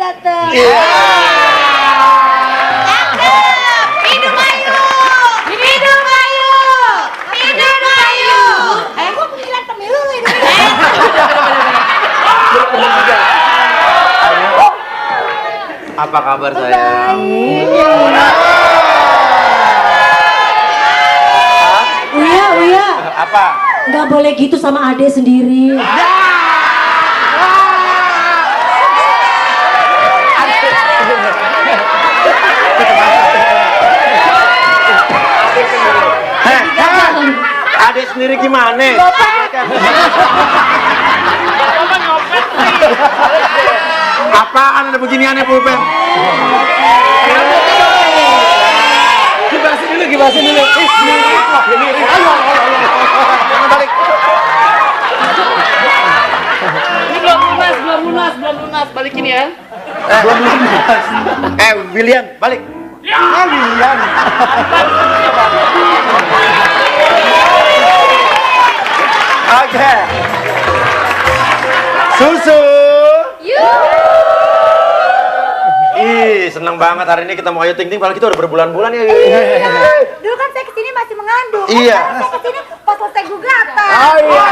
datang. Hidup Ayu! Hidup Ayu! Hidup Ayu! Kok pemilihan pemilu ini? Apa kabar sayang? Uya. Apa? Nggak boleh gitu sama adek sendiri. Adek sendiri gimana? Apaan ada beginiannya pulpen? Gibasin dulu. Ayo. Balik. Ini belum lunas, balikin ya. Belum lunas. William, balik. William. Oke. Susu. Ih, seneng banget hari ini kita mau Ayu Ting Ting, padahal kita udah berbulan-bulan ya. Dulu kan saya kesini masih mengandung. Iya. Saya kesini pas selesai gugatan. Oh iya.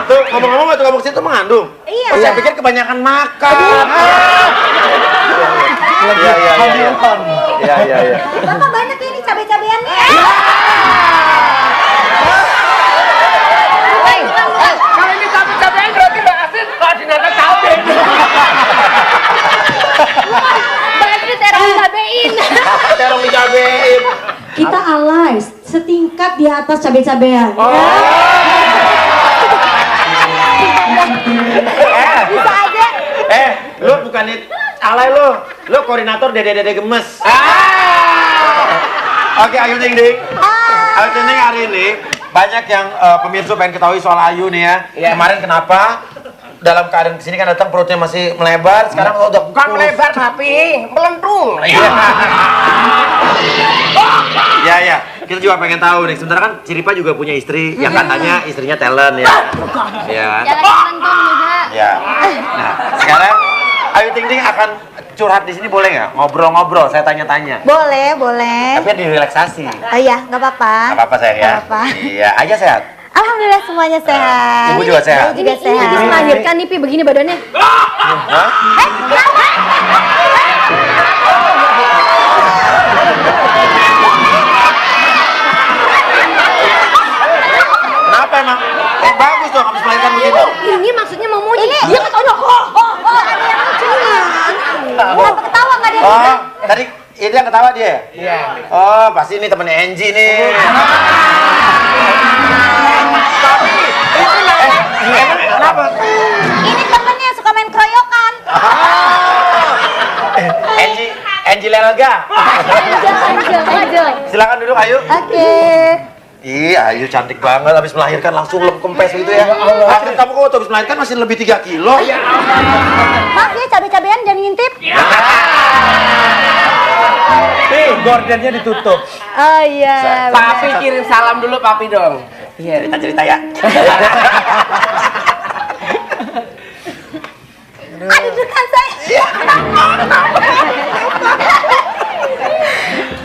Tuh ngomong-ngomong waktu kamu kesini tuh mengandung? Iya. Oh, saya pikir kebanyakan makan. Iya. Bapak banyak ini cabai-cabeannya. Kalau ini cabai-cabean berarti Mbak Asin koordinator cabai. Berarti terong cabein. Terong dicabein. Kita alay, setingkat di atas cabai-cabean. Bisa aja. Lu bukan alay lu koordinator dede-dede gemes. Oke, Ayu Ting Ting. Ayu Ting Ting hari ini banyak yang pemirsa pengen ketahui soal Ayu nih ya. Kemarin kenapa dalam keadaan kesini kan datang perutnya masih melebar, sekarang udah Bukan melebar tapi melendung. Ya, kita juga pengen tahu nih. Sementara kan Ciripa juga punya istri yang katanya istrinya talent ya. Ya. Jangan juga. Ya. Nah, sekarang Ayu Ting Ting akan curhat di sini boleh nggak? Ngobrol-ngobrol, saya tanya-tanya. Boleh. Tapi di relaksasi. Oh iya, nggak apa-apa. Nggak apa-apa sayang ya. Nggak apa-apa. Iya, aja sehat. Alhamdulillah semuanya sehat. Ibu juga sehat. Ibu juga sehat. Ini melahirkan nih, Pi, begini badannya. Hah? Kenapa emang? Bagus dong habis melahirkan begitu. Ini maksudnya mau muji. Dia ketonyok. Ada yang lucu nih. Kenapa ketawa nggak ada yang lucu? Tadi ini yang ketawa dia? Iya. Oh, pasti ini temennya Angie nih. Kenapa? Ini temennya yang suka main keroyokan. Angie Lelaga. Silakan duduk Ayu. Oke. Ih, Ayu cantik banget habis melahirkan langsung lem kempes gitu ya. Akhirnya kamu kok habis melahirkan masih lebih 3 kilo. Maaf ya cabai-cabean jangan ngintip. Nih, gordennya ditutup. Oh iya. Papi kirim salam dulu Papi dong. Iya. Cerita ya. Aduh dekat saya.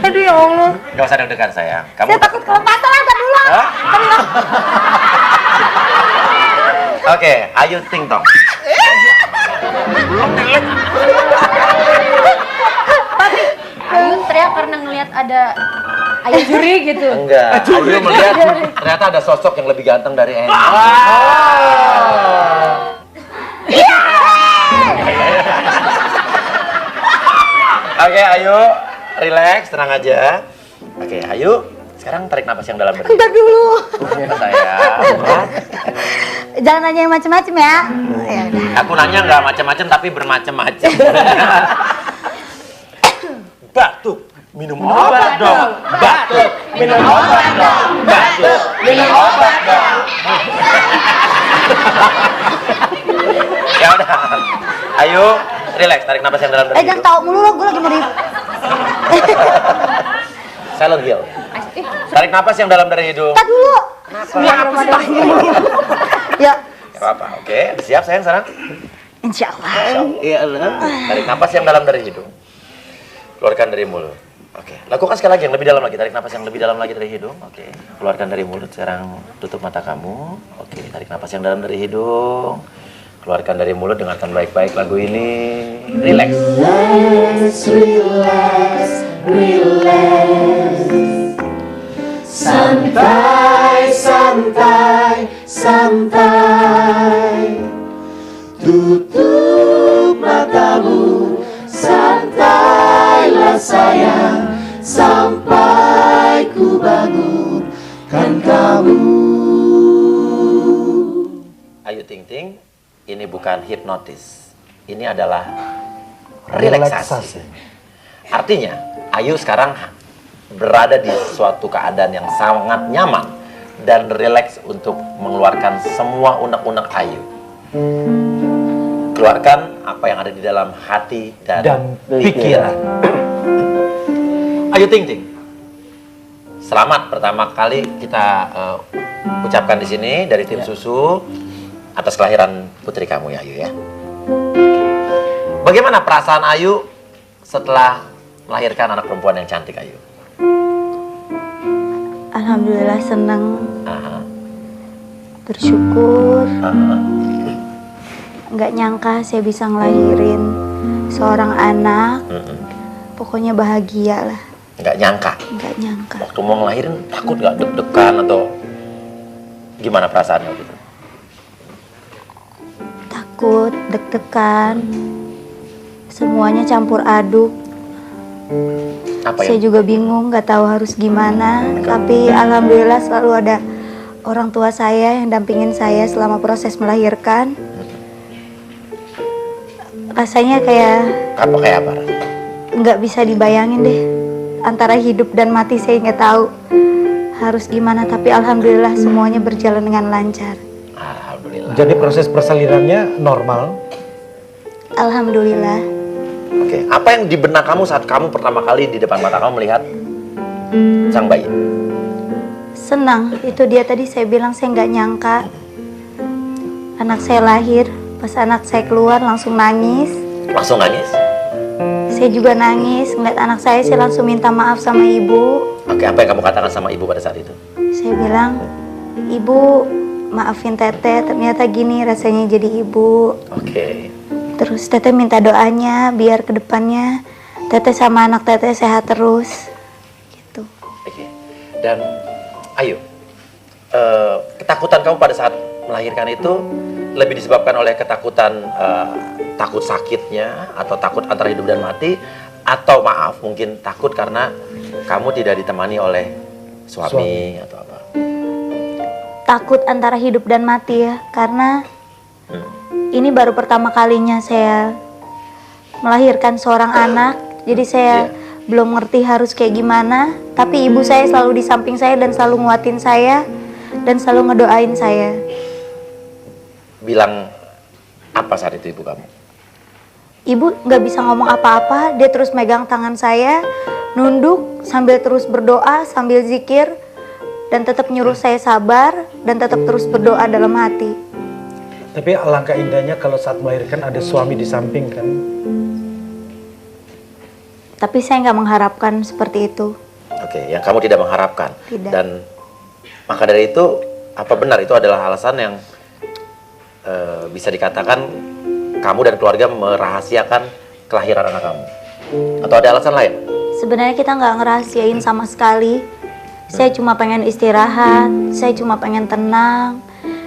Aduh ya Allah. Gak usah deg-degan sayang. Kamu Saya takut kelepasan lah dulu. Hah? Oke, Ayu Ting Tong. Ayu teriak karena ngelihat ada Ayu Juri gitu. Enggak, Ayu melihat ternyata ada sosok yang lebih ganteng dari Angie. Oke, Ayu, relax, tenang aja. Oke, Ayu, sekarang tarik napas yang dalam dari. Bentar dulu. Sayang. Jangan nanya yang macem-macem ya. Ya udah. Aku nanya nggak macam-macam tapi bermacam-macam. Batuk, minum obat dong. Batuk, minum obat dong. Batuk, minum obat dong. Ya udah. Ayo, relax, tarik napas yang dalam dari Jangan hidung. tahu mulu lo, gue lagi mau di... Silent Hill. Tarik napas yang dalam dari hidung. Tar dulu. Kenapa sih tarik dulu? Ya. Gak apa-apa, oke. Siap sayang sekarang? Insya Allah. Iya lah. Tarik napas yang dalam dari hidung. Keluarkan dari mulut. Oke. Lakukan sekali lagi yang lebih dalam lagi. Tarik napas yang lebih dalam lagi dari hidung. Oke. Keluarkan dari mulut. Sekarang tutup mata kamu. Oke. Tarik napas yang dalam dari hidung. Keluarkan dari mulut. Dengarkan baik-baik lagu ini. Relax. Santai, santai, santai. Tutup matamu, santailah sayang, sampai ku bangunkan kamu. Ayu Ting Ting, ini bukan hipnotis. Ini adalah relaksasi. Artinya, Ayu sekarang berada di suatu keadaan yang sangat nyaman dan rileks untuk mengeluarkan semua unek-unek Ayu. Keluarkan apa yang ada di dalam hati dan pikiran. Ayu Ting Ting, selamat pertama kali kita ucapkan di sini dari tim Susu atas kelahiran putri kamu ya Ayu ya. Bagaimana perasaan Ayu setelah melahirkan anak perempuan yang cantik Ayu? Alhamdulillah senang, Aha. bersyukur. Aha. Nggak nyangka saya bisa ngelahirin seorang anak. Pokoknya bahagia lah. Nggak nyangka. Nggak nyangka. Waktu mau ngelahirin takut nggak deg-degan atau gimana perasaannya gitu? Takut, deg-degan. Semuanya campur aduk. Apa Saya yang juga bingung, nggak tahu harus gimana. Tapi alhamdulillah selalu ada orang tua saya yang dampingin saya selama proses melahirkan. Rasanya kayak apa? nggak bisa dibayangin deh. Antara hidup dan mati saya nggak tahu harus gimana. Tapi alhamdulillah semuanya berjalan dengan lancar. Alhamdulillah. Jadi proses persalinan normal. Alhamdulillah. Oke, apa yang di benak kamu saat kamu pertama kali di depan mata kamu melihat sang bayi? Senang, itu dia tadi saya bilang saya nggak nyangka. Anak saya lahir, pas anak saya keluar langsung nangis. Langsung nangis? Saya juga nangis, ngeliat anak saya langsung minta maaf sama ibu. Oke, apa yang kamu katakan sama ibu pada saat itu? Saya bilang, ibu maafin teteh, ternyata gini rasanya jadi ibu. Oke. Terus teteh minta doanya biar kedepannya teteh sama anak teteh sehat terus. Gitu. Oke. Dan Ayu, ketakutan kamu pada saat melahirkan itu lebih disebabkan oleh ketakutan takut sakitnya atau takut antara hidup dan mati, atau maaf mungkin takut karena kamu tidak ditemani oleh suami atau apa? Takut antara hidup dan mati ya, karena ini baru pertama kalinya saya melahirkan seorang anak. Jadi saya belum ngerti harus kayak gimana. Tapi ibu saya selalu di samping saya dan selalu nguatin saya dan selalu ngedoain saya. Bilang apa saat itu ibu kamu? Ibu nggak bisa ngomong apa-apa. Dia terus megang tangan saya, nunduk sambil terus berdoa, sambil zikir, dan tetap nyuruh saya sabar dan tetap terus berdoa dalam hati. Tapi alangkah indahnya kalau saat melahirkan ada suami di samping kan. Tapi saya nggak mengharapkan seperti itu. Oke, yang kamu tidak mengharapkan. Tidak. Dan maka dari itu, apa benar itu adalah alasan yang bisa dikatakan kamu dan keluarga merahasiakan kelahiran anak kamu? Atau ada alasan lain? Sebenarnya kita nggak ngerahasiain sama sekali. Saya cuma pengen istirahat, saya cuma pengen tenang.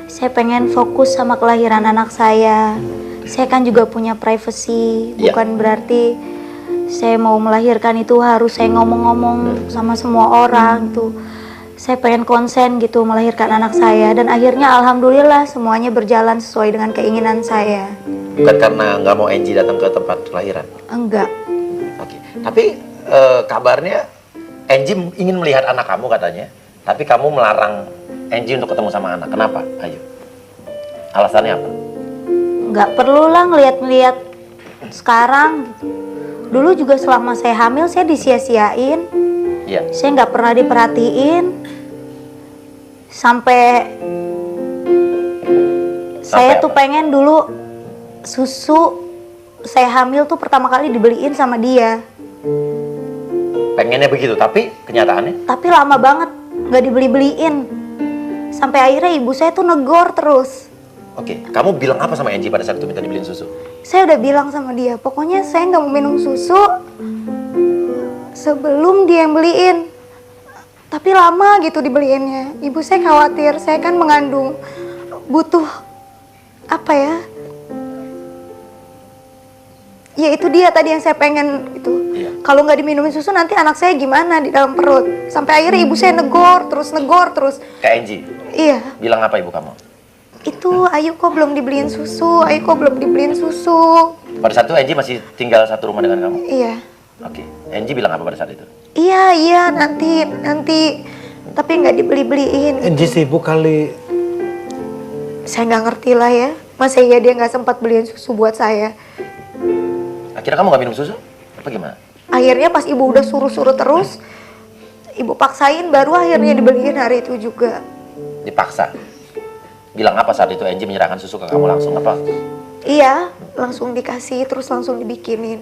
Saya pengen fokus sama kelahiran anak saya. Saya kan juga punya privacy, bukan berarti saya mau melahirkan itu harus saya ngomong-ngomong sama semua orang gitu. Saya pengen konsen gitu melahirkan anak saya, dan akhirnya alhamdulillah semuanya berjalan sesuai dengan keinginan saya. Bukan karena nggak mau Angie datang ke tempat kelahiran? Enggak. Oke. Tapi kabarnya Angie ingin melihat anak kamu katanya, tapi kamu melarang Angie untuk ketemu sama anak. Kenapa? Ayo. Alasannya apa? Nggak perlu lah ngeliat-ngeliat sekarang gitu. Dulu juga selama saya hamil saya disia-siain. Iya. Saya nggak pernah diperhatiin. Sampai saya tuh pengen dulu susu saya hamil tuh pertama kali dibeliin sama dia. Pengennya begitu, tapi kenyataannya? Tapi lama banget nggak dibeli-beliin. Sampai akhirnya ibu saya tuh negor terus. Oke, kamu bilang apa sama Angie pada saat itu minta dibeliin susu? Saya udah bilang sama dia, pokoknya saya nggak mau minum susu sebelum dia yang beliin. Tapi lama gitu dibeliinnya. Ibu saya khawatir, saya kan mengandung, butuh apa ya? Ya itu dia tadi yang saya pengen itu. Iya. Kalau nggak diminumin susu nanti anak saya gimana di dalam perut. Sampai akhirnya ibu saya negor terus. Kayak Angie? Iya. Bilang apa ibu kamu? Itu, Ayu kok belum dibeliin susu, Ayu kok belum dibeliin susu. Pada saat itu Angie masih tinggal satu rumah dengan kamu? Iya. Oke, Angie bilang apa pada saat itu? Iya, nanti. Tapi nggak dibeli-beliin. Angie sibuk kali. Saya nggak ngerti lah ya. Masa iya dia nggak sempat beliin susu buat saya. Akhirnya kamu nggak minum susu? Apa gimana? Akhirnya pas ibu udah suruh-suruh terus, ibu paksain baru akhirnya dibeliin hari itu juga. Dipaksa? Bilang apa saat itu Angie menyerahkan susu ke kamu langsung apa? Iya, langsung dikasih terus langsung dibikinin.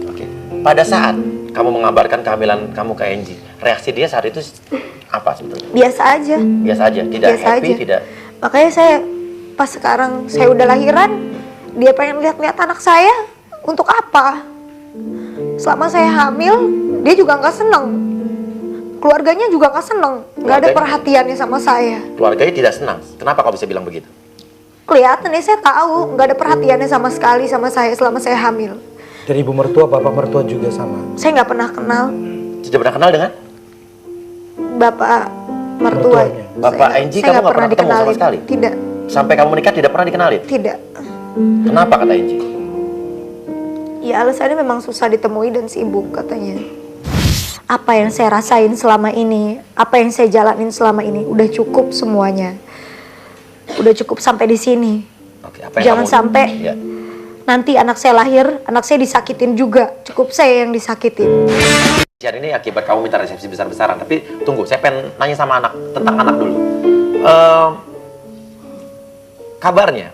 Oke. Pada saat kamu mengabarkan kehamilan kamu ke Angie, reaksi dia saat itu apa sebetulnya? Biasa aja. Biasa aja, tidak Biasa happy, aja. tidak. Makanya saya pas sekarang saya udah lahiran, dia pengen lihat-lihat anak saya. Untuk apa? Selama saya hamil, dia juga nggak seneng. Keluarganya juga nggak seneng. Nggak ada Keluarganya? perhatiannya sama saya. Keluarganya tidak senang. Kenapa kau bisa bilang begitu? Kelihatan ya, saya tahu nggak ada perhatiannya sama sekali sama saya selama saya hamil. Dari ibu mertua, bapak mertua juga sama. Saya nggak pernah kenal Tidak pernah kenal dengan bapak mertua. Mertuanya. Bapak Angie, kamu nggak pernah ketemu sama dikenalin. sekali? Tidak, sampai kamu menikah tidak pernah dikenalin? tidak. Kenapa kata Angie? Ya alasannya memang susah ditemui dan sibuk katanya. Apa yang saya rasain selama ini, apa yang saya jalanin selama ini, udah cukup semuanya. Udah cukup sampai di sini. Oke, apa yang Jangan kamu- sampai Ya. nanti anak saya lahir, anak saya disakitin juga. Cukup saya yang disakitin. Kejadian ini akibat kamu minta resepsi besar-besaran. Tapi tunggu, saya pengen nanya sama anak tentang anak dulu. Kabarnya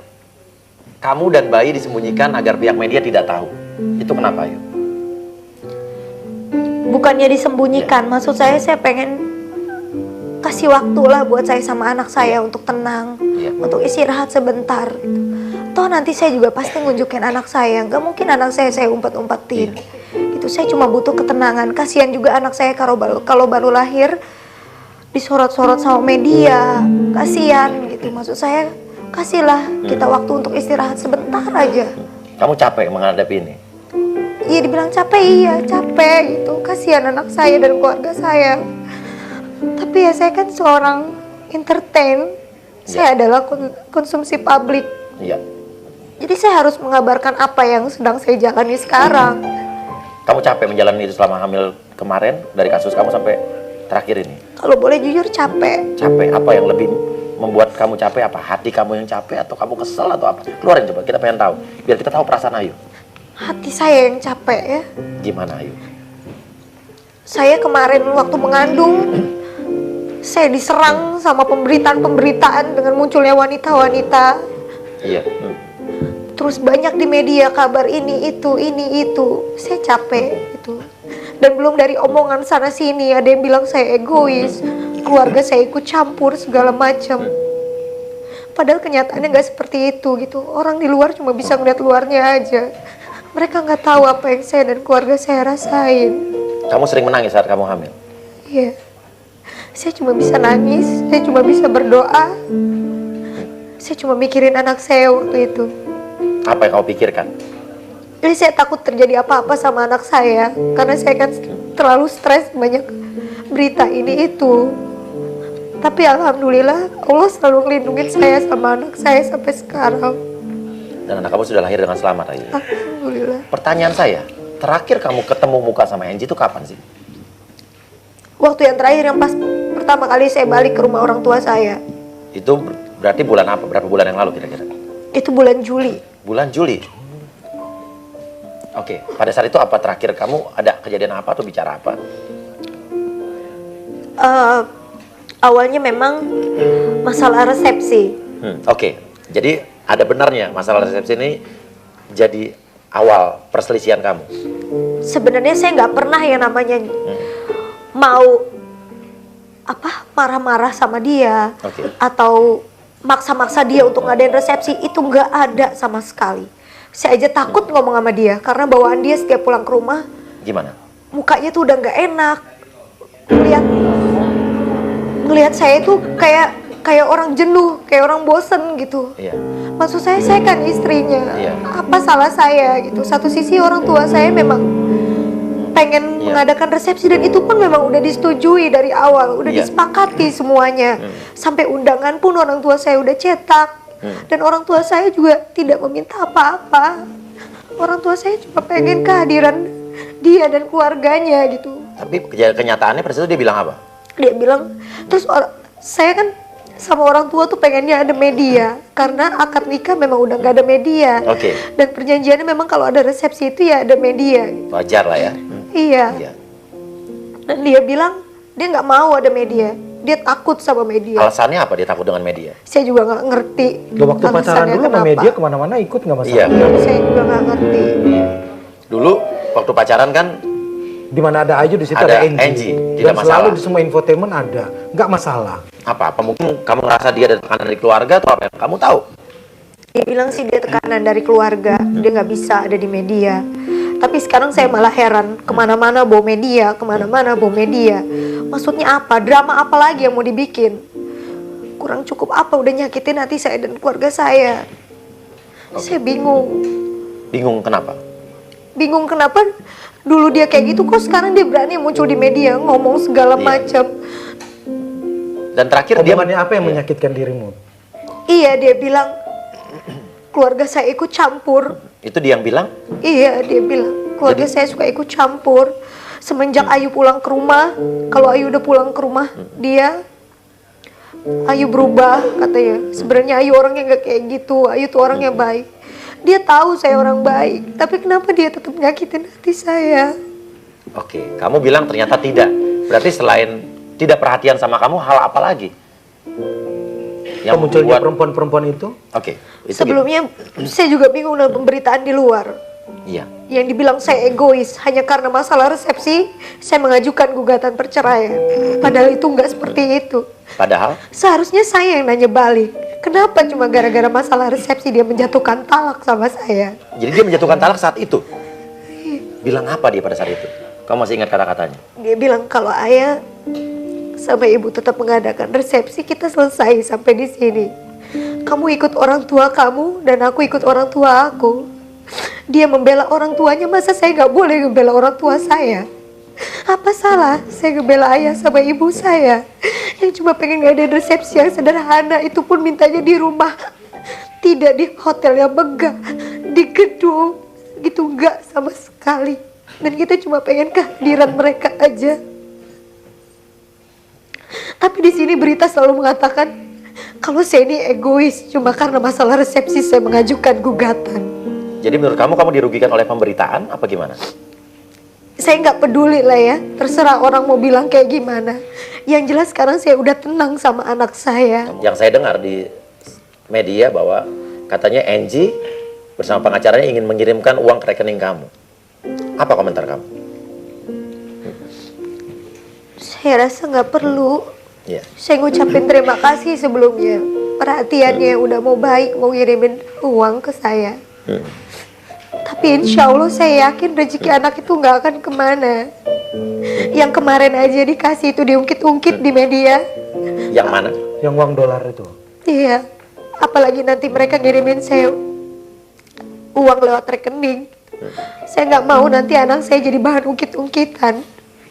kamu dan bayi disembunyikan agar pihak media tidak tahu. Itu kenapa, Ayu? Bukannya disembunyikan, maksud saya pengen kasih waktu lah buat saya sama anak saya untuk tenang, Iya. untuk istirahat sebentar. Gitu. Toh nanti saya juga pasti ngunjukin anak saya, nggak mungkin anak saya umpet-umpetin. Itu saya cuma butuh ketenangan. Kasihan juga anak saya kalau baru lahir disorot-sorot sama media, kasihan gitu. Maksud saya kasihlah kita waktu untuk istirahat sebentar aja. Kamu capek menghadapi ini? Iya dibilang capek, iya capek gitu. Kasihan anak saya dan keluarga saya. Tapi ya saya kan seorang entertain. Saya adalah konsumsi publik. Iya. Jadi saya harus mengabarkan apa yang sedang saya jalani sekarang. Kamu capek menjalani itu selama hamil kemarin, dari kasus kamu sampai terakhir ini? Kalau boleh jujur capek. Capek, apa yang lebih membuat kamu capek? Apa hati kamu yang capek atau kamu kesel atau apa? Keluarin coba, kita pengen tahu. Biar kita tahu perasaan Ayu. Hati saya yang capek ya. Gimana Ayu? Saya kemarin waktu mengandung, saya diserang sama pemberitaan-pemberitaan dengan munculnya wanita-wanita. Iya. Terus banyak di media kabar ini itu. Saya capek gitu. Dan belum dari omongan sana sini ada yang bilang saya egois, keluarga saya ikut campur segala macam. Padahal kenyataannya nggak seperti itu gitu. Orang di luar cuma bisa ngeliat luarnya aja. Mereka nggak tahu apa yang saya dan keluarga saya rasain. Kamu sering menangis saat kamu hamil? Iya. Saya cuma bisa nangis, saya cuma bisa berdoa. Saya cuma mikirin anak saya waktu itu. Apa yang kamu pikirkan? Jadi saya takut terjadi apa-apa sama anak saya. Karena saya kan terlalu stres banyak berita ini itu. Tapi alhamdulillah Allah selalu ngelindungin saya sama anak saya sampai sekarang. Dan anak kamu sudah lahir dengan selamat Ayu. Alhamdulillah. Pertanyaan saya, terakhir kamu ketemu muka sama Angie itu kapan sih? Waktu yang terakhir yang pas pertama kali saya balik ke rumah orang tua saya. Itu berarti bulan apa? Berapa bulan yang lalu kira-kira? Itu bulan Juli. Bulan Juli. Oke, pada saat itu apa terakhir kamu ada kejadian apa atau bicara apa? Awalnya memang masalah resepsi. Oke, jadi ada benarnya masalah resepsi ini jadi awal perselisihan kamu? Sebenarnya saya nggak pernah yang namanya mau marah-marah sama dia atau maksa-maksa dia untuk ngadain resepsi, itu nggak ada sama sekali. Saya aja takut ngomong sama dia karena bawaan dia setiap pulang ke rumah. Gimana? Mukanya tuh udah nggak enak. Ngelihat saya tuh kayak orang jenuh, kayak orang bosen gitu. Iya. Maksud saya kan istrinya. Iya. Apa salah saya gitu? Satu sisi orang tua saya memang pengen mengadakan resepsi dan itu pun memang udah disetujui dari awal, udah disepakati semuanya. Sampai undangan pun orang tua saya udah cetak. Dan orang tua saya juga tidak meminta apa-apa. Orang tua saya cuma pengen kehadiran dia dan keluarganya gitu. Tapi kenyataannya pada saat itu dia bilang apa? Dia bilang, terus saya kan sama orang tua tuh pengennya ada media. Karena akad nikah memang udah gak ada media. Dan perjanjiannya memang kalau ada resepsi itu ya ada media. Wajar lah ya. Iya. Dan dia bilang, dia gak mau ada media. Dia takut sama media. Alasannya apa dia takut dengan media? Saya juga nggak ngerti. Lo waktu pacaran dulu sama media kemana-mana ikut nggak masalah? Iya. Saya juga nggak ngerti. Dulu waktu pacaran kan di mana ada Ayu di situ ada Angie. Tidak Dan masalah. selalu di semua infotainment ada, nggak masalah. Apa mungkin kamu ngerasa dia ada tekanan dari keluarga atau apa? Kamu tahu? Dia bilang sih dia tekanan dari keluarga, dia nggak bisa ada di media. Tapi sekarang saya malah heran, kemana-mana bawa media, kemana-mana bawa media. Maksudnya apa? Drama apa lagi yang mau dibikin? Kurang cukup apa? Udah nyakitin hati saya dan keluarga saya. Saya bingung. Bingung kenapa? Bingung kenapa dulu dia kayak gitu, kok sekarang dia berani muncul di media, ngomong segala macam. Dan terakhir hubungannya apa yang menyakitkan dirimu? Iya, dia bilang keluarga saya ikut campur. Itu dia yang bilang? Iya, dia bilang keluarga saya suka ikut campur. Semenjak Ayu pulang ke rumah, kalau Ayu udah pulang ke rumah, Ayu berubah katanya. Sebenarnya Ayu orangnya nggak kayak gitu. Ayu tuh orangnya baik. Dia tahu saya orang baik, tapi kenapa dia tetap nyakitin hati saya? Oke, kamu bilang ternyata tidak. Berarti selain tidak perhatian sama kamu, hal apa lagi? Yang munculnya perempuan-perempuan itu? Oke. Sebelumnya saya juga bingung dengan pemberitaan di luar. Iya. Yang dibilang saya egois hanya karena masalah resepsi, saya mengajukan gugatan perceraian. Padahal itu nggak seperti itu. Padahal? Seharusnya saya yang nanya balik. Kenapa cuma gara-gara masalah resepsi dia menjatuhkan talak sama saya? Jadi dia menjatuhkan talak saat itu? Bilang apa dia pada saat itu? Kamu masih ingat kata-katanya? Dia bilang kalau ayah sama ibu tetap mengadakan resepsi, kita selesai sampai di sini. Kamu ikut orang tua kamu dan aku ikut orang tua aku. Dia membela orang tuanya, masa saya nggak boleh membela orang tua saya? Apa salah saya ngebela ayah sama ibu saya yang cuma pengen ngadain resepsi yang sederhana, itu pun mintanya di rumah, tidak di hotel yang megah, di gedung gitu, nggak sama sekali. Dan kita cuma pengen kehadiran mereka aja. Tapi di sini berita selalu mengatakan kalau saya ini egois, cuma karena masalah resepsi saya mengajukan gugatan. Jadi menurut kamu dirugikan oleh pemberitaan apa gimana? Saya nggak peduli lah ya, terserah orang mau bilang kayak gimana. Yang jelas sekarang saya udah tenang sama anak saya. Yang saya dengar di media bahwa katanya Angie bersama pengacaranya ingin mengirimkan uang ke rekening kamu. Apa komentar kamu? Saya rasa nggak perlu. Iya. Saya ngucapin terima kasih sebelumnya. Perhatiannya udah mau baik, mau ngirimin uang ke saya. Tapi insya Allah saya yakin rezeki anak itu nggak akan kemana. Yang kemarin aja dikasih itu diungkit-ungkit di media. Yang mana? Yang uang dolar itu? Iya. Apalagi nanti mereka ngirimin saya uang lewat rekening. Saya nggak mau nanti anak saya jadi bahan ungkit-ungkitan.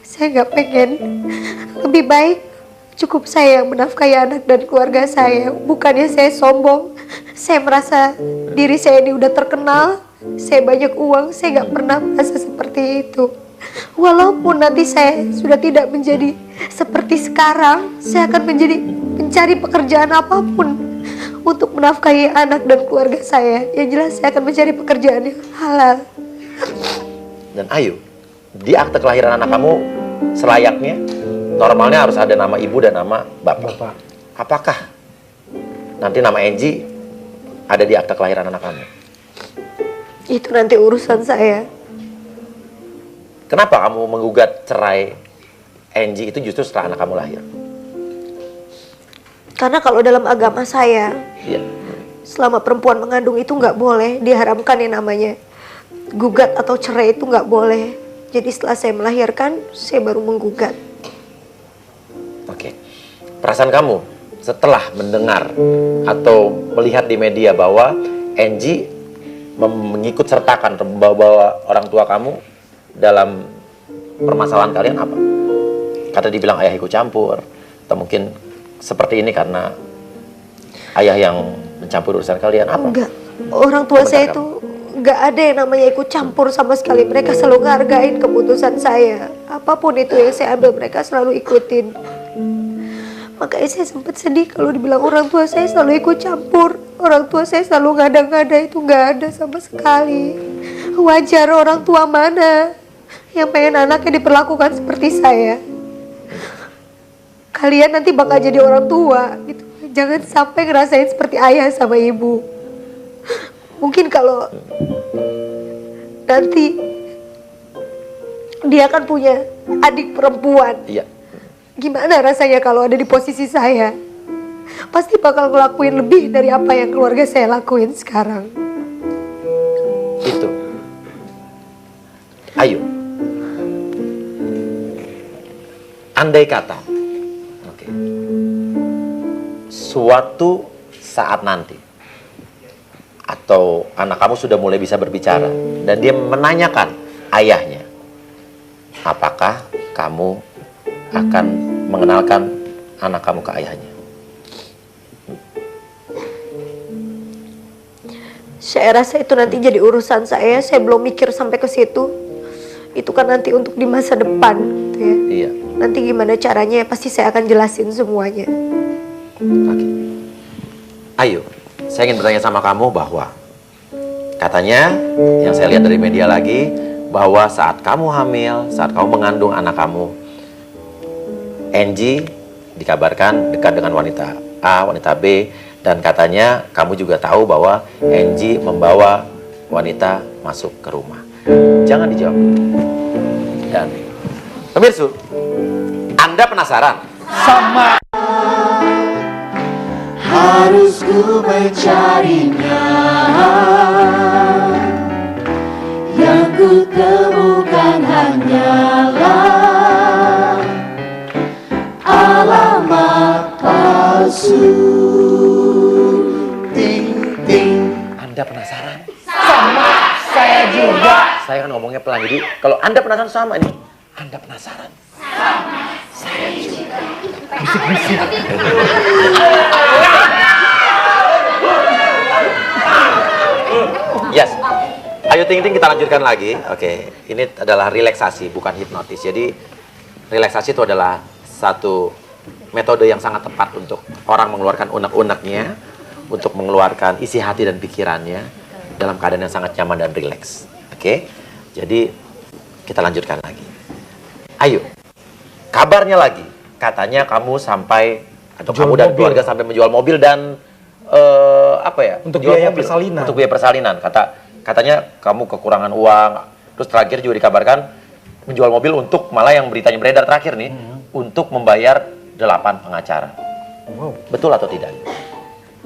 Saya nggak pengen. Lebih baik cukup saya yang menafkahi anak dan keluarga saya. Bukannya saya sombong. Saya merasa diri saya ini udah terkenal. Saya banyak uang. Saya nggak pernah merasa seperti itu. Walaupun nanti saya sudah tidak menjadi seperti sekarang, saya akan menjadi mencari pekerjaan apapun untuk menafkahi anak dan keluarga saya. Yang jelas saya akan mencari pekerjaan yang halal. Dan Ayu, di akte kelahiran anak kamu selayaknya normalnya harus ada nama ibu dan nama bapak. Apakah nanti nama Angie ada di akte kelahiran anak kamu? Itu nanti urusan saya. Kenapa kamu menggugat cerai Angie itu justru setelah anak kamu lahir? Karena kalau dalam agama saya, Iya. selama perempuan mengandung itu nggak boleh, diharamkan yang namanya gugat atau cerai itu nggak boleh. Jadi setelah saya melahirkan, saya baru menggugat. Oke. Perasaan kamu setelah mendengar atau melihat di media bahwa Angie mengikut sertakan atau membawa orang tua kamu dalam permasalahan kalian apa? Kata dibilang ayah ikut campur, atau mungkin seperti ini karena ayah yang mencampur urusan kalian apa? Enggak, orang tua Komentar saya kamu. itu nggak ada yang namanya ikut campur sama sekali. Mereka selalu ngehargain keputusan saya. Apapun itu yang saya ambil, mereka selalu ikutin. Makanya saya sempat sedih kalau dibilang orang tua saya selalu ikut campur. Orang tua saya selalu ngada-ngada, itu nggak ada sama sekali. Wajar, orang tua mana yang pengen anaknya diperlakukan seperti saya? Kalian nanti bakal jadi orang tua gitu. Jangan sampai ngerasain seperti ayah sama ibu. Mungkin kalau nanti dia akan punya adik perempuan. Iya. Gimana rasanya kalau ada di posisi saya? Pasti bakal ngelakuin lebih dari apa yang keluarga saya lakuin sekarang. Itu. Ayo. Andai kata, oke, suatu saat nanti, atau anak kamu sudah mulai bisa berbicara, dan dia menanyakan ayahnya, apakah kamu akan mengenalkan anak kamu ke ayahnya? Saya rasa itu nanti jadi urusan saya belum mikir sampai ke situ. Itu kan nanti untuk di masa depan gitu ya. Iya. Nanti gimana caranya pasti saya akan jelasin semuanya. Oke. Ayo, saya ingin bertanya sama kamu bahwa katanya yang saya lihat dari media lagi bahwa saat kamu hamil, saat kamu mengandung anak kamu, Angie dikabarkan dekat dengan wanita A, wanita B, dan katanya kamu juga tahu bahwa Angie membawa wanita masuk ke rumah. Jangan dijawab dulu. Dan pemirsa, Anda penasaran? Harus ku mencarinya, yang ku temukan hanyalah alamat palsu. Ting ting. Anda penasaran? Sama, saya juga. Saya kan ngomongnya pelan, jadi kalau Anda penasaran sama ini. Anda penasaran? Sama, saya juga. Bisik-bisik. Yes. Ayo Ting Ting, kita lanjutkan lagi. Oke, ini adalah relaksasi, bukan hipnotis. Jadi relaksasi itu adalah satu metode yang sangat tepat untuk orang mengeluarkan unek-uneknya, untuk mengeluarkan isi hati dan pikirannya dalam keadaan yang sangat nyaman dan rileks. Oke, jadi kita lanjutkan lagi. Ayo, kabarnya lagi, katanya kamu sampai atau Jual kamu dan mobil. keluarga sampai menjual mobil dan apa ya? Untuk menjual biaya mobil. persalinan. Untuk biaya persalinan. Katanya kamu kekurangan uang. Terus terakhir juga dikabarkan menjual mobil untuk malah yang beritanya beredar terakhir nih untuk membayar 8 pengacara. Wow. Betul atau tidak?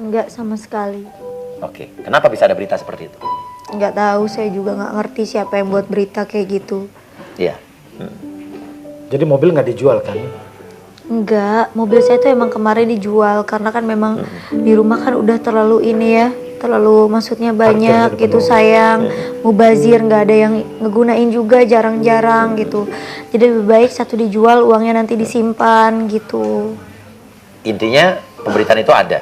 Enggak sama sekali. Oke, kenapa bisa ada berita seperti itu? Nggak tahu, saya juga nggak ngerti siapa yang buat berita kayak gitu. Iya. Jadi mobil nggak dijual kan? Enggak, mobil saya tuh emang kemarin dijual karena kan memang di rumah kan udah terlalu ini ya, terlalu maksudnya banyak Parkir gitu penuh. sayang, mubazir, nggak ada yang ngegunain juga, jarang-jarang gitu. Jadi lebih baik satu dijual, uangnya nanti disimpan gitu. Intinya pemberitaan itu ada.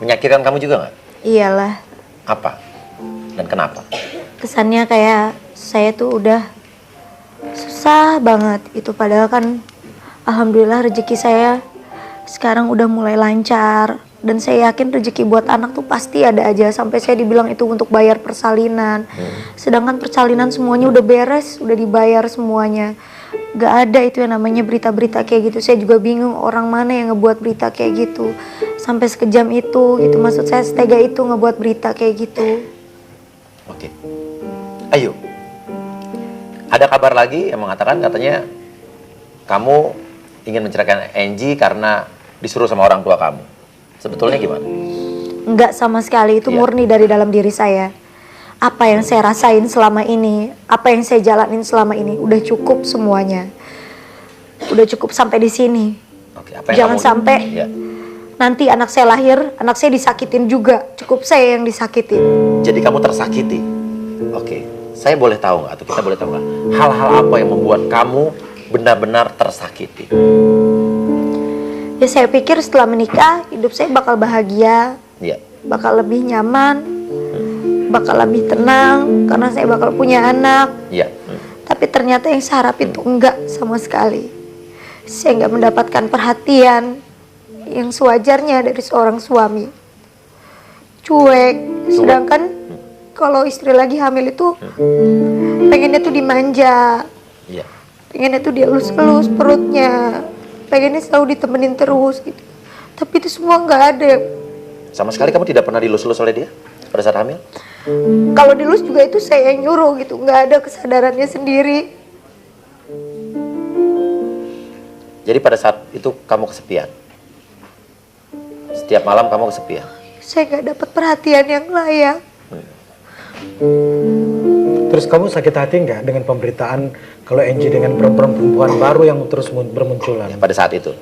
Menyakitkan kamu juga nggak? Iyalah, Apa? Dan kenapa? kesannya kayak saya tuh udah susah banget itu, padahal kan alhamdulillah rezeki saya sekarang udah mulai lancar. Dan saya yakin rezeki buat anak tuh pasti ada aja. Sampai saya dibilang itu untuk bayar persalinan. Sedangkan persalinan semuanya udah beres, udah dibayar semuanya. Gak ada itu yang namanya berita-berita kayak gitu. Saya juga bingung orang mana yang ngebuat berita kayak gitu. Sampai sekejam itu gitu. Maksud saya setega itu ngebuat berita kayak gitu. Oke. Ayo, ada kabar lagi yang mengatakan katanya kamu ingin menceraikan Angie karena disuruh sama orang tua kamu. Sebetulnya gimana? Enggak sama sekali, itu Iya. murni dari dalam diri saya. Apa yang saya rasain selama ini, apa yang saya jalanin selama ini, udah cukup semuanya. Udah cukup sampai di sini. Oke, apa yang Jangan kamu- sampai Ya. nanti anak saya lahir, anak saya disakitin juga. Cukup saya yang disakitin. Jadi kamu tersakiti. Oke, saya boleh tahu nggak atau kita boleh tahu nggak hal-hal apa yang membuat kamu benar-benar tersakiti? Ya saya pikir setelah menikah, hidup saya bakal bahagia, Ya. bakal lebih nyaman, bakal lebih tenang, karena saya bakal punya anak. Ya. Tapi ternyata yang saya harap itu enggak sama sekali. Saya enggak mendapatkan perhatian yang sewajarnya dari seorang suami. Cuek. Sedangkan kalau istri lagi hamil itu pengennya tuh dimanja, Ya. pengennya tuh dielus-elus perutnya, pengennya selalu ditemenin terus gitu. Tapi itu semua nggak ada. Sama sekali kamu tidak pernah dilus-lus oleh dia pada saat hamil? Kalau dilus juga itu saya yang nyuruh gitu, nggak ada kesadarannya sendiri. Jadi pada saat itu kamu kesepian. Setiap malam kamu kesepian. Saya nggak dapat perhatian yang layak. Terus kamu sakit hati nggak dengan pemberitaan kalau Angie dengan perempuan baru yang terus bermunculan? Pada saat itu.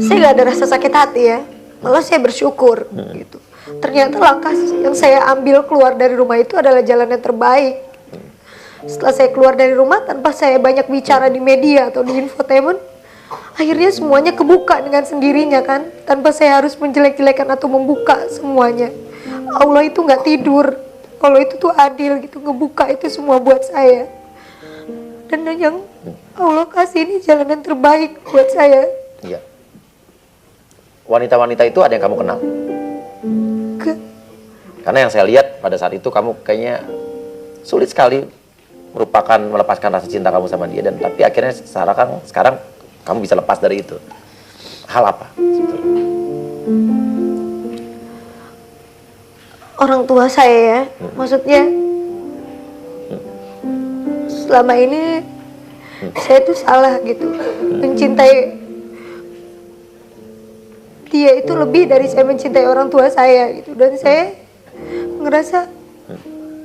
Saya nggak ada rasa sakit hati ya, malah saya bersyukur gitu. Ternyata langkah yang saya ambil keluar dari rumah itu adalah jalan yang terbaik. Setelah saya keluar dari rumah tanpa saya banyak bicara di media atau di infotainment, akhirnya semuanya kebuka dengan sendirinya kan, tanpa saya harus menjelek-jelekan atau membuka semuanya. Allah itu nggak tidur, Allah itu tuh adil gitu, ngebuka itu semua buat saya. Dan yang Allah kasih ini jalan yang terbaik buat saya. Iya. Wanita-wanita itu ada yang kamu kenal? Karena yang saya lihat pada saat itu kamu kayaknya sulit sekali melepaskan rasa cinta kamu sama dia, dan tapi akhirnya sekarang kamu bisa lepas dari itu. Hal apa sebetulnya? Orang tua saya ya, maksudnya selama ini saya tuh salah gitu, mencintai dia itu lebih dari saya mencintai orang tua saya gitu, dan saya ngerasa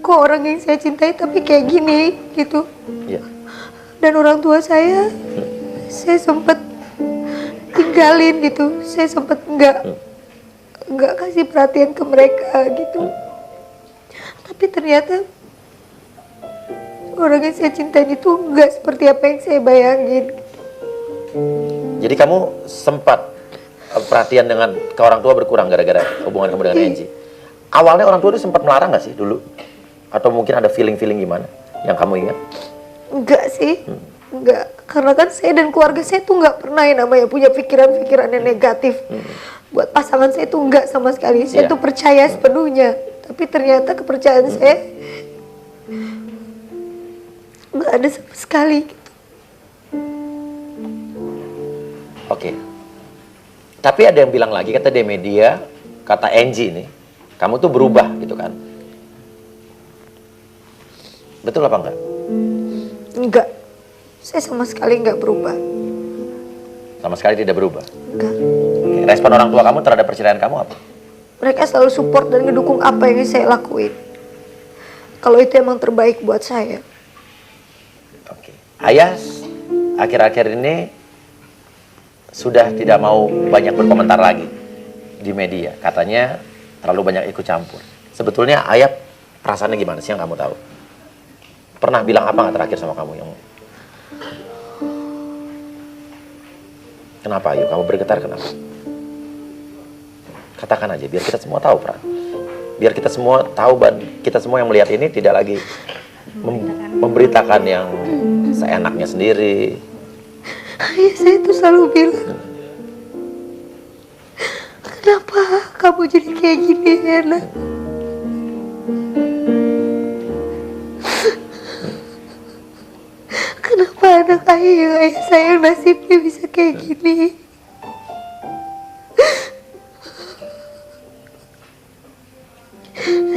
kok orang yang saya cintai tapi kayak gini gitu. Iya. Dan orang tua saya sempat tinggalin gitu, saya sempat nggak kasih perhatian ke mereka gitu. Tapi ternyata orang yang saya cintai itu nggak seperti apa yang saya bayangin. Jadi kamu sempat perhatian dengan ke orang tua berkurang gara-gara hubungan kamu dengan Angie. Awalnya orang tua itu sempat melarang nggak sih dulu? Atau mungkin ada feeling-feeling gimana yang kamu ingat? Enggak sih, enggak. Karena kan saya dan keluarga saya tuh nggak pernah yang namanya punya pikiran-pikiran yang negatif. Buat pasangan saya tuh enggak sama sekali. Saya tuh percaya sepenuhnya. Tapi ternyata kepercayaan saya nggak ada sama sekali gitu. Oke. Tapi ada yang bilang lagi, kata di media, kata Angie nih, kamu tuh berubah gitu kan? Betul apa enggak? Enggak. Saya sama sekali enggak berubah. Sama sekali tidak berubah. Enggak. Oke, respon orang tua kamu terhadap perceraian kamu apa? Mereka selalu support dan ngedukung apa yang saya lakuin. Kalau itu emang terbaik buat saya. Oke. Ayah akhir-akhir ini sudah tidak mau banyak berkomentar lagi di media. Katanya terlalu banyak ikut campur. Sebetulnya ayah perasaannya gimana sih yang kamu tahu? Pernah bilang apa nggak terakhir sama kamu yang... Kenapa Ayu? Kamu bergetar kenapa? Katakan aja biar kita semua tahu, Pran. Biar kita semua tahu, dan kita semua yang melihat ini tidak lagi memberitakan yang seenaknya sendiri. Ayah saya tuh selalu bilang, kenapa kamu jadi kayak gini, Yana? Kenapa anak ayah saya nasibnya bisa kayak gini?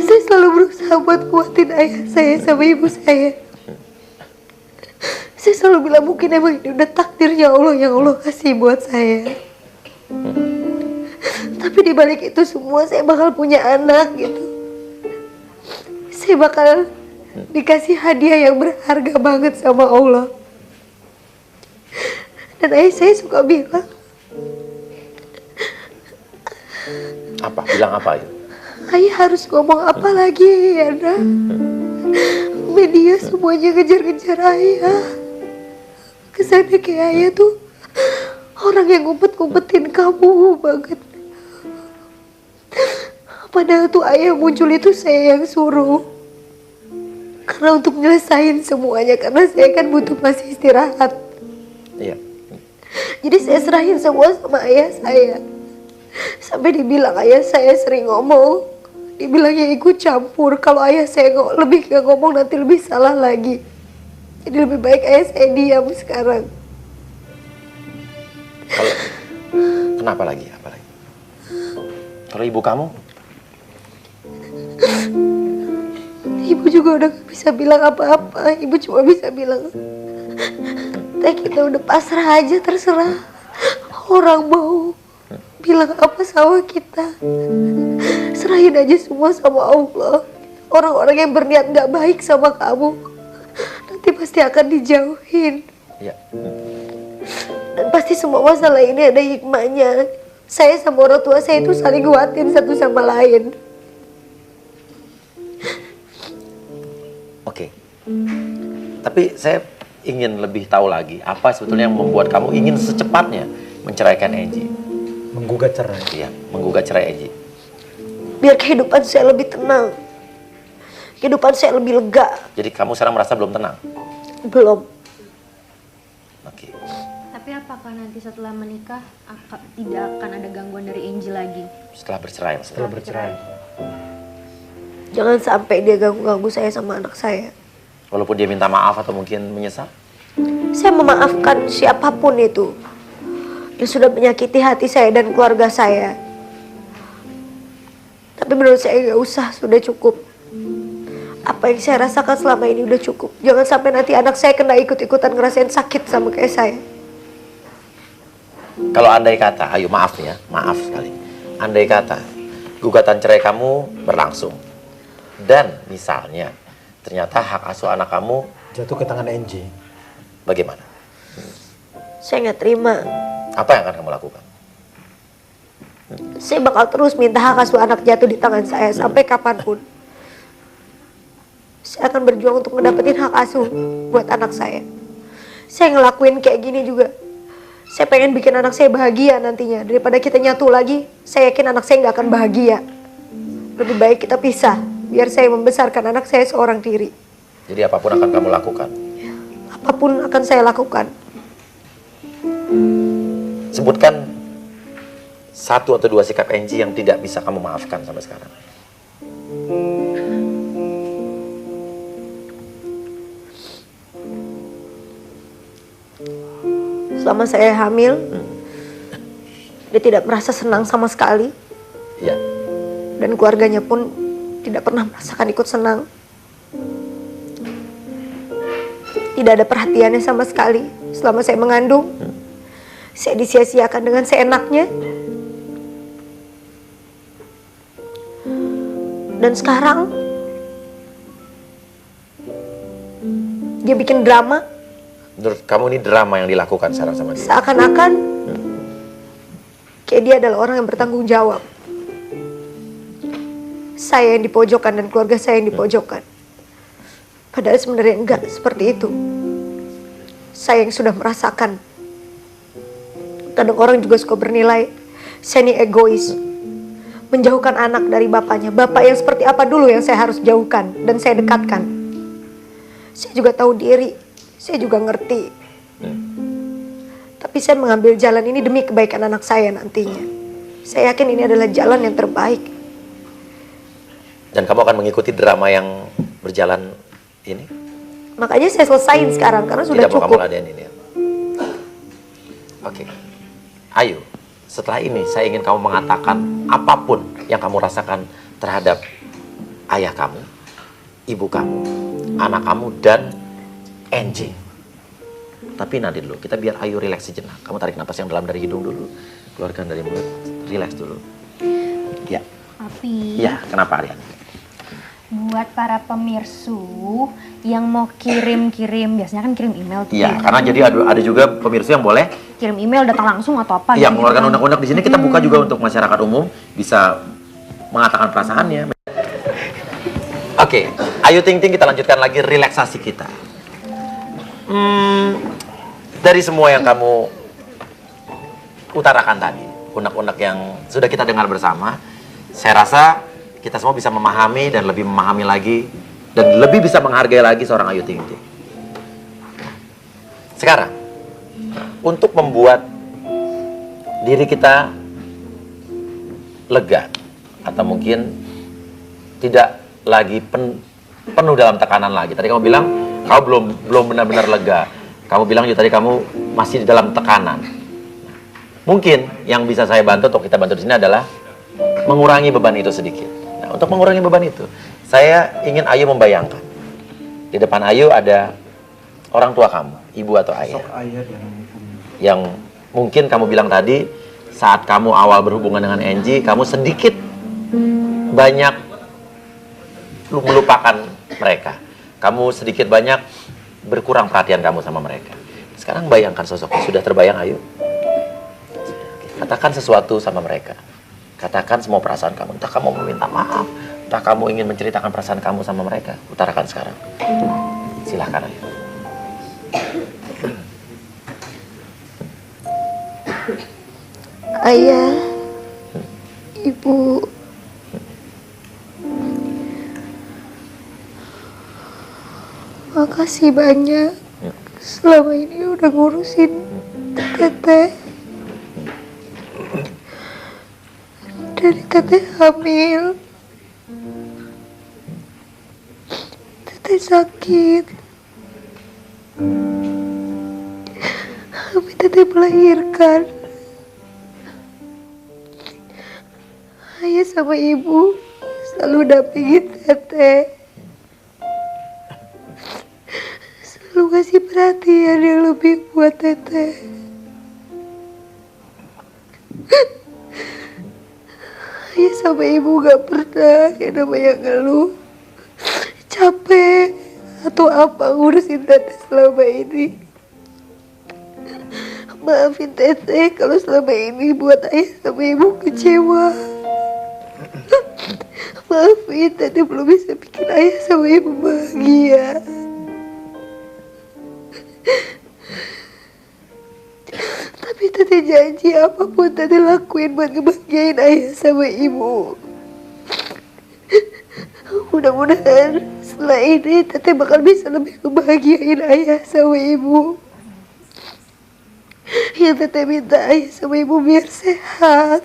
Saya selalu berusaha berusaha buat kuatin ayah saya sama ibu saya. Saya selalu bilang mungkin emang ini udah takdirnya Allah yang Allah kasih buat saya. Tapi dibalik itu semua saya bakal punya anak gitu. Saya bakal dikasih hadiah yang berharga banget sama Allah. Dan ayah saya suka bilang. Apa? Bilang apa itu? Ayah harus ngomong apa lagi ya nak? Media semuanya ngejar-ngejar ayah. Kesannya kayak ayah tuh orang yang ngumpet-ngumpetin kamu banget. Padahal tuh ayah muncul itu saya yang suruh. Karena untuk nyelesain semuanya, karena saya kan butuh masih istirahat. Iya. Jadi saya serahin semua sama ayah saya. Sampai dibilang ayah saya sering ngomong. Dibilangnya ikut campur. Kalau ayah saya lebih gak ngomong nanti lebih salah lagi. Jadi lebih baik ayah saya diam sekarang. Kalau kenapa lagi? Apa lagi? Kalau ibu kamu? Ibu juga udah gak bisa bilang apa-apa. Ibu cuma bisa bilang, teh kita udah pasrah aja, terserah orang mau bilang apa sama kita. Serahin aja semua sama Allah. Orang-orang yang berniat gak baik sama kamu nanti pasti akan dijauhin. Iya. Dan pasti semua masalah ini ada hikmahnya. Saya sama orang tua saya itu saling nguatin satu sama lain. Oke. Tapi saya ingin lebih tahu lagi apa sebetulnya yang membuat kamu ingin secepatnya menceraikan Angie. Menggugat cerai. Iya, menggugat cerai Angie. Biar kehidupan saya lebih tenang. Kehidupan saya lebih lega. Jadi kamu sekarang merasa belum tenang? Belum. Oke. Tapi apakah nanti setelah menikah tidak akan ada gangguan dari Angie lagi? Setelah bercerai maksudnya? Setelah bercerai. Jangan sampai dia ganggu-ganggu saya sama anak saya. Walaupun dia minta maaf atau mungkin menyesal? Saya memaafkan siapapun itu yang sudah menyakiti hati saya dan keluarga saya. Tapi menurut saya nggak usah, sudah cukup. Apa yang saya rasakan selama ini udah cukup. Jangan sampai nanti anak saya kena ikut-ikutan ngerasain sakit sama kayak saya. Kalau andai kata, ayo maaf ya, maaf sekali. Andai kata gugatan cerai kamu berlangsung dan misalnya ternyata hak asuh anak kamu Jatuh ke tangan Angie. bagaimana? Saya nggak terima. Apa yang akan kamu lakukan? Saya bakal terus minta hak asuh anak jatuh di tangan saya sampai kapanpun. Saya akan berjuang untuk ngedapetin hak asuh buat anak saya. Saya ngelakuin kayak gini juga. Saya pengen bikin anak saya bahagia nantinya. Daripada kita nyatu lagi, saya yakin anak saya nggak akan bahagia. Lebih baik kita pisah, biar saya membesarkan anak saya seorang diri. Jadi apapun akan kamu lakukan? Apapun akan saya lakukan. Sebutkan satu atau dua sikap Angie yang tidak bisa kamu maafkan sampai sekarang. Selama saya hamil, dia tidak merasa senang sama sekali. Iya. Dan keluarganya pun tidak pernah merasakan ikut senang. Tidak ada perhatiannya sama sekali. Selama saya mengandung, saya disia-siakan dengan seenaknya. Dan sekarang, dia bikin drama. Menurut kamu ini drama yang dilakukan sekarang sama dia? Seakan-akan kayak dia adalah orang yang bertanggung jawab. Saya yang dipojokkan dan keluarga saya yang dipojokkan. Padahal sebenarnya enggak seperti itu. Saya yang sudah merasakan. Kadang orang juga suka bernilai saya ini egois, menjauhkan anak dari bapaknya. Bapak yang seperti apa dulu yang saya harus jauhkan dan saya dekatkan. Saya juga tahu diri. Saya juga ngerti. Tapi saya mengambil jalan ini demi kebaikan anak saya nantinya. Saya yakin ini adalah jalan yang terbaik. Dan kamu akan mengikuti drama yang berjalan ini? Makanya saya selesain sekarang karena sudah Tidak mau cukup. kamu ladenin ya? Oke. Ayo, setelah ini saya ingin kamu mengatakan apapun yang kamu rasakan terhadap ayah kamu ibu kamu, anak kamu, dan Angie. Tapi nanti dulu, kita biar Ayu rileks sejenak. Kamu tarik napas yang dalam dari hidung dulu, keluarkan dari mulut, rileks dulu. Ya. Tapi Ya, kenapa Aryan? buat para pemirsu yang mau kirim-kirim, biasanya kan kirim email tuh. Iya, karena jadi ada juga pemirsa yang boleh Kirim email datang langsung atau apa yang gitu mengeluarkan kan. unek-unek di sini. Kita buka juga untuk masyarakat umum bisa mengatakan perasaannya. Oke, Ayu Ting Ting, kita lanjutkan lagi relaksasi kita. Dari semua yang kamu utarakan tadi, unek-unek yang sudah kita dengar bersama, saya rasa kita semua bisa memahami dan lebih memahami lagi dan lebih bisa menghargai lagi seorang Ayu Ting Ting. Sekarang, untuk membuat diri kita lega atau mungkin tidak lagi penuh dalam tekanan lagi. Tadi kamu bilang kamu belum benar-benar lega. Kamu bilang juga tadi kamu masih di dalam tekanan. Mungkin yang bisa saya bantu atau kita bantu di sini adalah mengurangi beban itu sedikit. Nah, untuk mengurangi beban itu, saya ingin Ayu membayangkan di depan Ayu ada orang tua kamu, ibu atau ayah. Yang mungkin kamu bilang tadi saat kamu awal berhubungan dengan Angie, kamu sedikit banyak melupakan mereka. Kamu sedikit banyak berkurang perhatian kamu sama mereka. Sekarang bayangkan sosoknya, sudah terbayang Ayu? Katakan sesuatu sama mereka. Katakan semua perasaan kamu. Entah kamu meminta maaf, entah kamu ingin menceritakan perasaan kamu sama mereka. Utarakan sekarang. Silahkan Ayu. Ayah, Ibu, makasih banyak selama ini udah ngurusin Teteh. Dari Teteh hamil, Teteh sakit, sampai Teteh melahirkan. Ayah sama Ibu selalu dampingin Teteh, selalu kasih perhatian yang lebih buat Teteh. Ayah sama Ibu gak pernah yang namanya ngeluh, capek atau apa ngurusin Teteh selama ini. Maafin Teteh kalau selama ini buat Ayah sama Ibu kecewa. Maafin, Teteh belum bisa bikin Ayah sama Ibu bahagia. Tapi Teteh janji apapun Teteh lakuin buat ngebahagiain Ayah sama Ibu. Mudah-mudahan setelah ini Teteh bakal bisa lebih ngebahagiain Ayah sama Ibu. Yang Teteh minta Ayah sama Ibu biar sehat.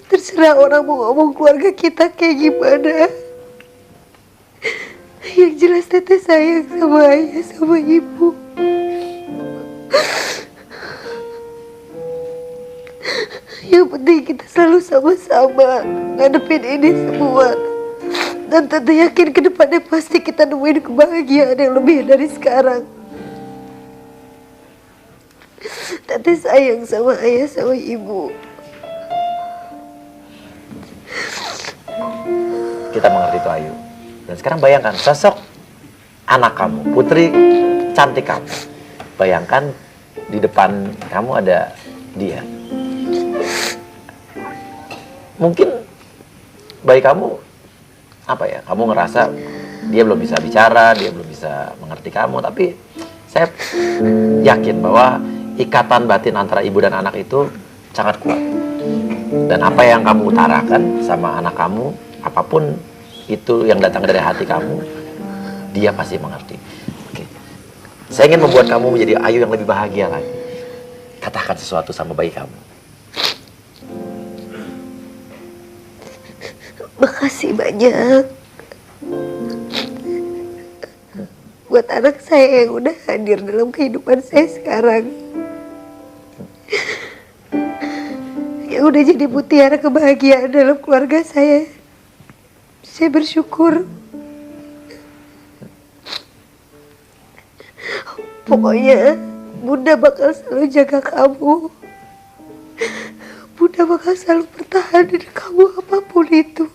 Terserah orang mau ngomong keluarga kita kayak gimana. Yang jelas Teteh sayang sama Ayah sama Ibu. Yang penting kita selalu sama-sama ngadepin ini semua. Dan Teteh yakin ke depannya pasti kita nemuin kebahagiaan yang lebih dari sekarang. Teteh sayang sama Ayah sama Ibu. Kita mengerti itu Ayu. Dan sekarang bayangkan sosok anak kamu, putri cantik kamu. Bayangkan di depan kamu ada dia. Mungkin bayi kamu apa ya? Kamu ngerasa dia belum bisa bicara, dia belum bisa mengerti kamu, tapi saya yakin bahwa ikatan batin antara ibu dan anak itu sangat kuat. Dan apa yang kamu utarakan sama anak kamu, apapun itu yang datang dari hati kamu, dia pasti mengerti. Oke. Saya ingin membuat kamu menjadi Ayu yang lebih bahagia lagi. Katakan sesuatu sama bayi kamu. Makasih banyak buat anak saya yang udah hadir dalam kehidupan saya sekarang, yang udah jadi mutiara kebahagiaan dalam keluarga saya. Saya bersyukur. Pokoknya Bunda bakal selalu jaga kamu. Bunda bakal selalu pertahanin kamu apapun itu.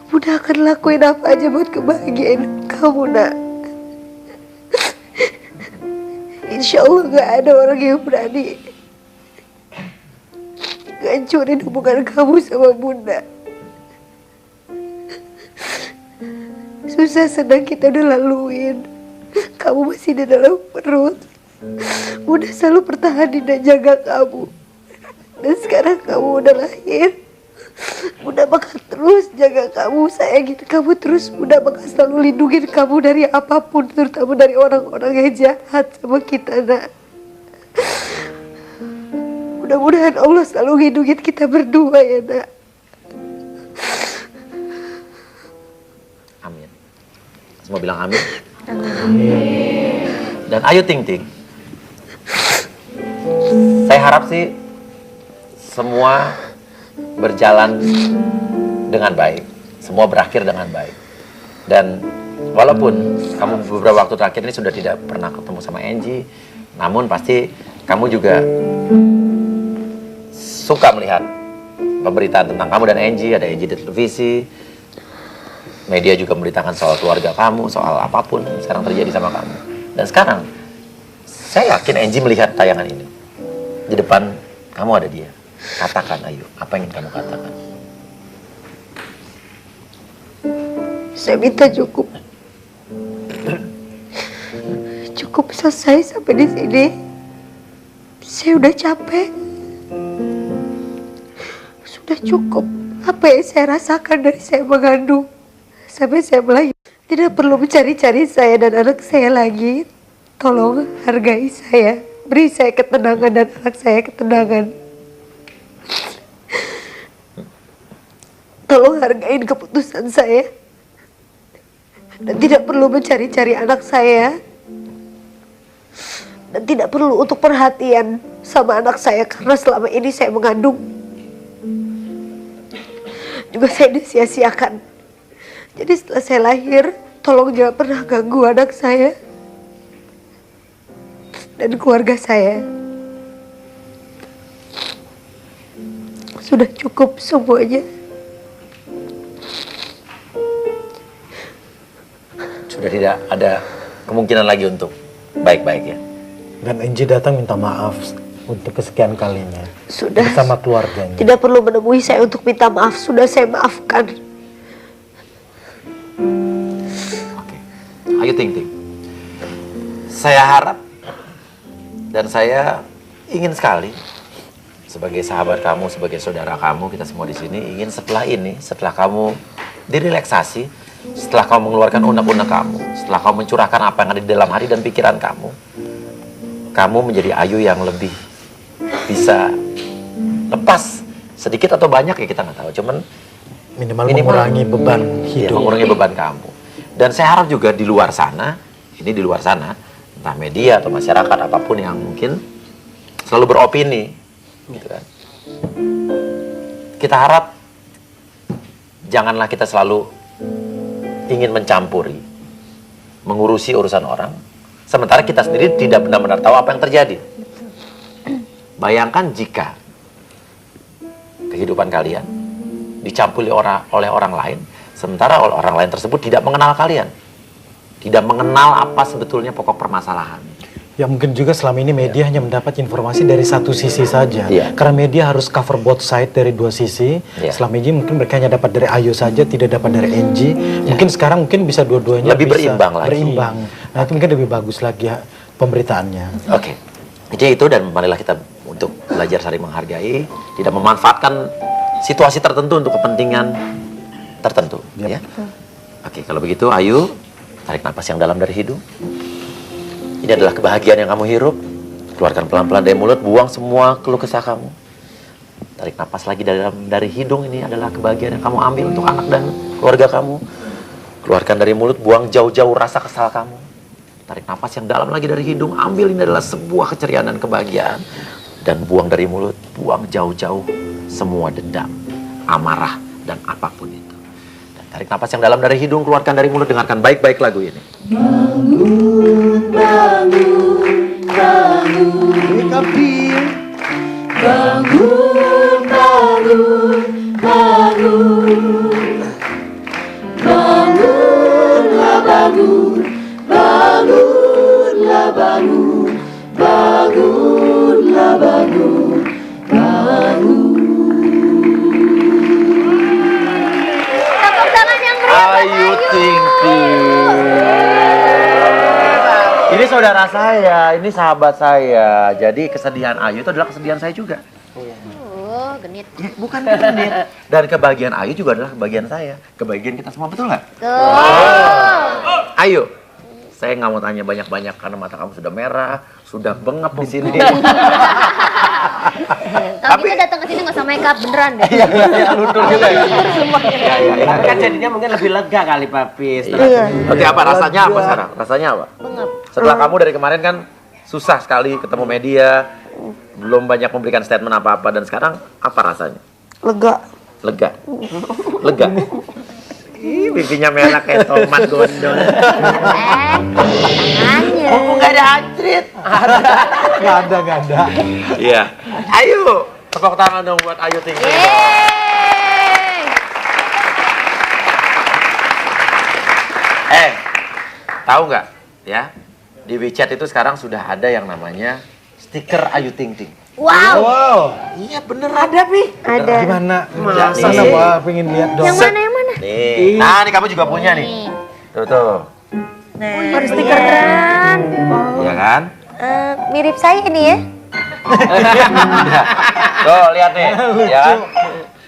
Bunda akan lakuin apa aja buat kebahagiaan kamu, nak. Insya Allah gak ada orang yang berani ngancurin hubungan kamu sama Bunda. Susah senang kita udah laluin. Kamu masih di dalam perut. Bunda selalu pertahanin dan jaga kamu. Dan sekarang kamu udah lahir. Bunda bakal terus jaga kamu, sayangin kamu terus. Bunda bakal selalu lindungin kamu dari apapun, terutama dari orang-orang yang jahat sama kita, nak. Mudah-mudahan Allah selalu lindungin kita berdua ya, nak. Amin. Semua bilang amin. Amin. Dan ayo Ting Ting. Saya harap sih semua berjalan dengan baik. Semua berakhir dengan baik. Dan walaupun kamu beberapa waktu terakhir ini sudah tidak pernah ketemu sama Angie, namun pasti kamu juga suka melihat pemberitaan tentang kamu dan Angie. Ada Angie di televisi. Media juga memberitakan soal keluarga kamu, soal apapun yang sekarang terjadi sama kamu. Dan sekarang, saya yakin Angie melihat tayangan ini. Di depan kamu ada dia. Katakan, ayo, apa yang ingin kamu katakan? Saya minta cukup. Cukup selesai sampai di sini. Saya udah capek. Sudah cukup apa yang saya rasakan dari saya mengandung sampai saya melahirkan. Tidak perlu mencari-cari saya dan anak saya lagi. Tolong hargai saya. Beri saya ketenangan dan anak saya ketenangan. Tolong hargain keputusan saya. Dan tidak perlu mencari-cari anak saya. Dan tidak perlu untuk perhatian sama anak saya. Karena selama ini saya mengandung. Juga saya disia-siakan. Jadi setelah saya lahir, tolong jangan pernah ganggu anak saya. Dan keluarga saya. Sudah cukup semuanya. Sudah tidak ada kemungkinan lagi untuk baik-baik ya. Dan Angie datang minta maaf untuk kesekian kalinya. Sudah. Bersama keluarganya. Tidak perlu menemui saya untuk minta maaf. Sudah saya maafkan. Oke. Ayo Ting Ting. Saya harap dan saya ingin sekali sebagai sahabat kamu, sebagai saudara kamu, kita semua di sini ingin setelah ini, setelah kamu direlaksasi, setelah kamu mengeluarkan unek-unek kamu, setelah kamu mencurahkan apa yang ada di dalam hati dan pikiran kamu menjadi Ayu yang lebih bisa lepas sedikit atau banyak ya kita nggak tahu, cuman minimal mengurangi beban ya, hidup. mengurangi beban kamu. Dan saya harap juga di luar sana, ini di luar sana, entah media atau masyarakat apapun yang mungkin selalu beropini, gitu kan. Kita harap janganlah kita selalu ingin mencampuri, mengurusi urusan orang, sementara kita sendiri tidak benar-benar tahu apa yang terjadi. Bayangkan jika kehidupan kalian dicampuri oleh orang lain, sementara orang lain tersebut tidak mengenal kalian, tidak mengenal apa sebetulnya pokok permasalahan. Ya mungkin juga selama ini media hanya mendapat informasi dari satu sisi saja. Iya. Karena media harus cover both side dari dua sisi. Iya. Selama ini mungkin mereka hanya dapat dari Ayu saja, tidak dapat dari Angie. Mungkin sekarang mungkin bisa dua-duanya Lebih bisa berimbang lagi. berimbang. Nah itu mungkin lebih bagus lagi ya pemberitaannya. Oke. Jadi itu, dan marilah kita untuk belajar saling menghargai, tidak memanfaatkan situasi tertentu untuk kepentingan tertentu. Yep. Ya. Oke, kalau begitu Ayu, tarik napas yang dalam dari hidung. Ini adalah kebahagiaan yang kamu hirup. Keluarkan pelan-pelan dari mulut, buang semua keluh kesah kamu. Tarik napas lagi dari hidung, ini adalah kebahagiaan yang kamu ambil untuk anak dan keluarga kamu. Keluarkan dari mulut, buang jauh-jauh rasa kesal kamu. Tarik napas yang dalam lagi dari hidung, ambil, ini adalah sebuah keceriaan dan kebahagiaan. Dan buang dari mulut, buang jauh-jauh semua dendam, amarah, dan apapun itu. Dan tarik napas yang dalam dari hidung, keluarkan dari mulut, dengarkan baik-baik lagu ini. Tepuk tangan yang meriah. Ayu Ting Ting. Ini saudara saya, ini sahabat saya. Jadi kesedihan Ayu itu adalah kesedihan saya juga. Oh, genit. Ya, bukan genit. Dan kebahagiaan Ayu juga adalah kebahagiaan saya. Kebahagiaan kita semua, betul nggak? Ayu, saya nggak mau tanya banyak-banyak karena mata kamu sudah merah, sudah bengap di sini. Tapi kita datang ke sini nggak sama makeup beneran deh. Iya, luntur juga ya. Tapi kan jadinya mungkin lebih lega kali Papis. Oke, apa rasanya apa sekarang? Rasanya apa? Bengap. Setelah kamu dari kemarin kan susah sekali ketemu media, belum banyak memberikan statement apa-apa, dan sekarang apa rasanya? Lega. Lega. Lega. Ih, pipinya merah kayak tomat gondol. Tangannya. Oh, nggak ada atlet. Nggak ada. Iya. Ayo, tepuk tangan dong buat Ayu Ting Ting. Tahu nggak? Ya, di WeChat itu sekarang sudah ada yang namanya stiker Ayu Ting Ting. Wow. Wow. Iya bener ada, Pi. Ada. Gimana? Masa Mana sih? Pak? Pengen lihat dong. Yang mana yang mana? Nih, nah ini kamu juga punya nih. Tuh. Nah, Stikeran. Iya kan? mirip saya ini ya. Tuh, lihat nih, ya kan?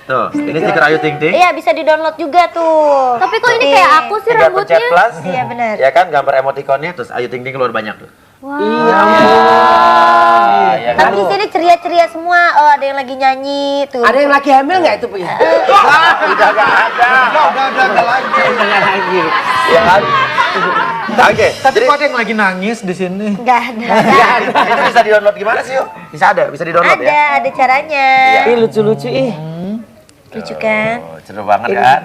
Tuh, ini stiker Ayu Ting Ting. Iya, bisa di-download juga tuh. Tapi kok ini kayak aku sih Tinggal pencet rambutnya? plus. Iya, benar. Ya kan, gambar emoticonnya, terus Ayu Ting Ting keluar banyak tuh. Wow. Ya kan? Tapi di sini ceria-ceria semua. Oh, ada yang lagi nyanyi tuh. Ada yang lagi hamil nggak itu Pi? Udah gak ada. Udah lagi. Udah lagi. Ya kan? Oke, Tapi jadi kok ada yang lagi nangis di sini? Enggak ada. itu bisa di-download gimana sih, yuk? Bisa di-download ya? Ada caranya. Iya. Ih lucu-lucu ih. Lucu kan? Oh, seru banget kan?